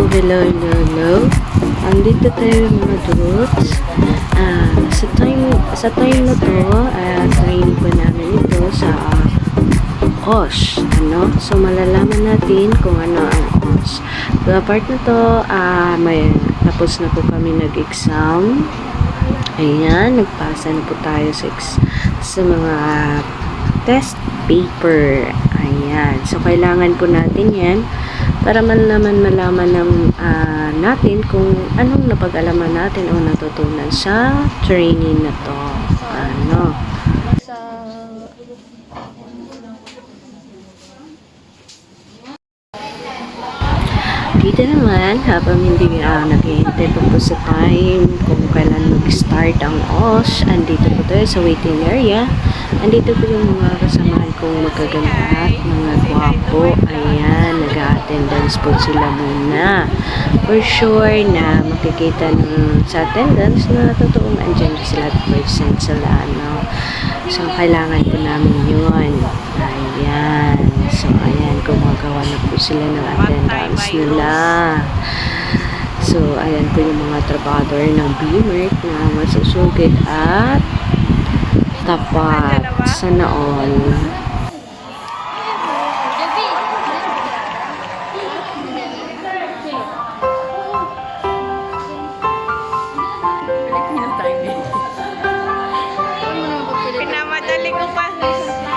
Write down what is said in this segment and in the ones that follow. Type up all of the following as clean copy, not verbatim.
Hello. Andito tayo mga dudes. Sa time na to, training po namin ito sa OSH. So, malalaman natin kung ano ang OSH. Sa part na to, tapos na po kami nag-exam. Ayan, nagpasa na po tayo sa mga test paper. Ayan. So, kailangan po natin yan para malaman natin kung anong napag-alaman natin o natutunan sa training na to. Dito naman, habang hindi naghihintay pa po sa time kung kailan mag-start ang OSH, andito po tayo sa waiting area. Andito po yung mga kasamahan kong magaganda, mga gwapo. Ayan, nag-attendance po sila muna. For sure na makikita sa attendance na totoong andyan sila at present sila. So, kailangan po namin yun. Ayan. So, ayan, gumagawa na po sila ng attendance nila. So, ayan po yung mga trabador ng BMERT na masusugid at tapat. Sana all.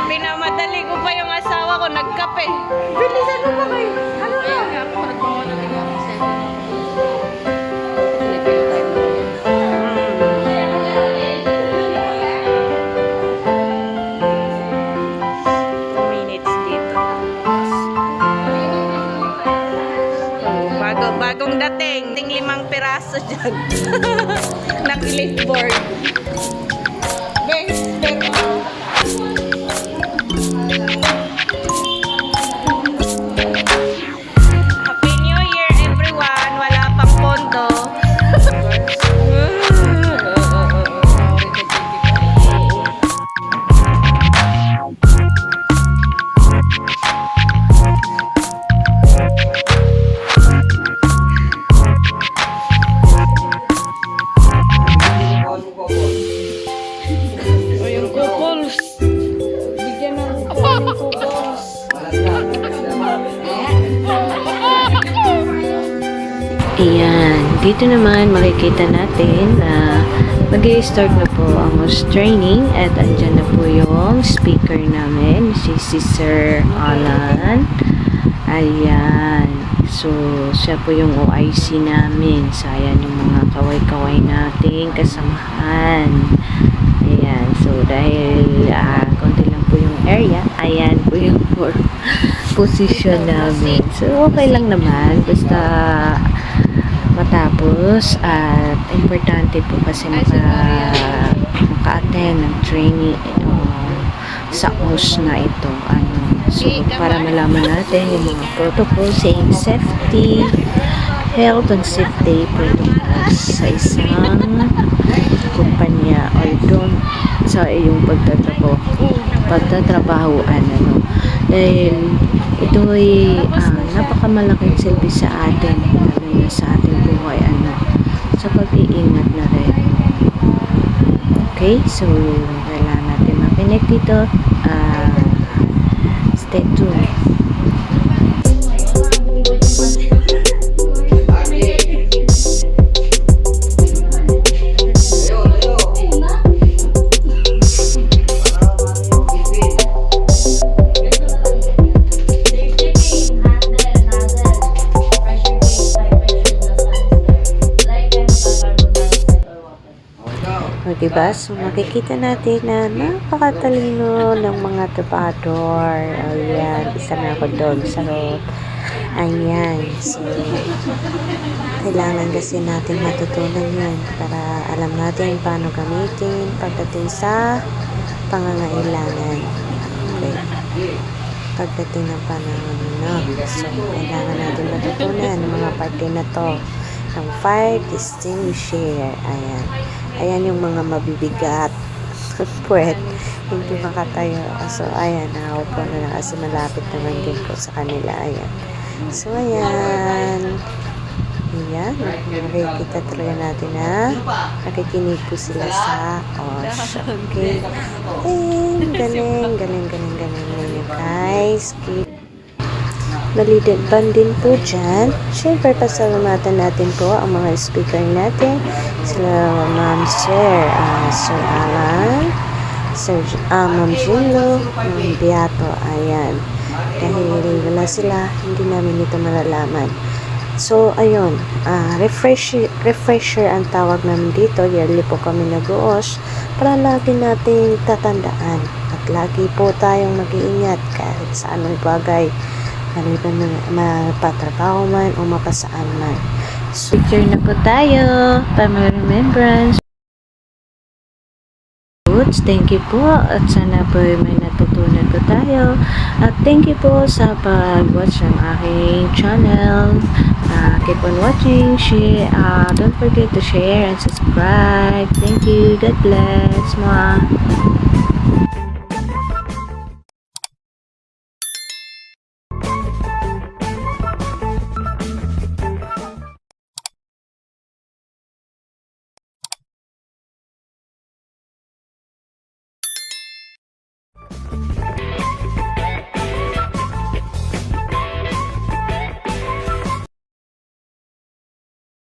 Pinamadali ko pa yung asawa ko, nagkape. Bilisan mo pa kayo. Ano na? Ako, nagpamadali nga ako sa 2 minutes dito. Bagong dating. 5 piraso dyan. Nag-clipboard. Happy New Year everyone! Wala pang pondo. Yung couples. Bigyan ng couples. Ayan, dito naman makikita natin na mag-i-start na po ang OSH training at andyan na po yung speaker namin, si Sir Alan. Ayan, so siya po yung OIC namin. So, ayan yung mga kaway-kaway nating kasamahan. Ayan, so dahil konti lang po yung area, ayan po yung position namin. So, okay lang naman, basta matapos at importante po kasi maka-attend ng training sa OSH na ito. So, para malaman natin yung mga protocol saying safety, health and safety protocols sa isang kumpanya or doon sa iyong pagtatrabahuan. Dahil ito ay napakamalaking silbi sa atin, lalo na sa ating buhay, sa pag-iingat na rin. Okay, so kailangan natin makinig dito. Stay tuned. Diba? So, makikita natin na napakatalino ng mga trabador. Ayan, isa na ako doon sa ayan. So, kailangan kasi natin matutunan yan para alam natin paano gamitin pagdating sa pangangailangan. Okay. Pagdating ng panahon, so, kailangan natin matutunan ng mga parte na to. Ang 5 distinguisher. Ayan. Ayan yung mga mabibigat. Pwede. Hindi makatayo. So, ayan. Nakaupo na lang kasi malapit naman din ko sa kanila. Ayan. So, ayan. makikita talaga natin na nakikinig po sila sa OSH. Okay? And galing ninyo guys. Okay. Maliban din po dyan. Siyempre, pasalamatan natin po ang mga speaker natin. Sila Ma'am Sir Alan, Ma'am Jinlo, Ma'am Beato. Ayan. Dahil wala sila, hindi namin ito malalaman. So, ayun. Refresher ang tawag namin dito. Yearly po kami nag-uos para lagi nating tatandaan. At lagi po tayong mag-iingat kahit sa anong bagay. Maliban na mapatrabaho man o mapasaan man. So, picture na po tayo. Family remembrance. Thank you po. At sana po may natutunan po tayo. At thank you po sa pag-watch ng aking channel. Keep on watching. Don't forget to share and subscribe. Thank you. God bless. Mwah.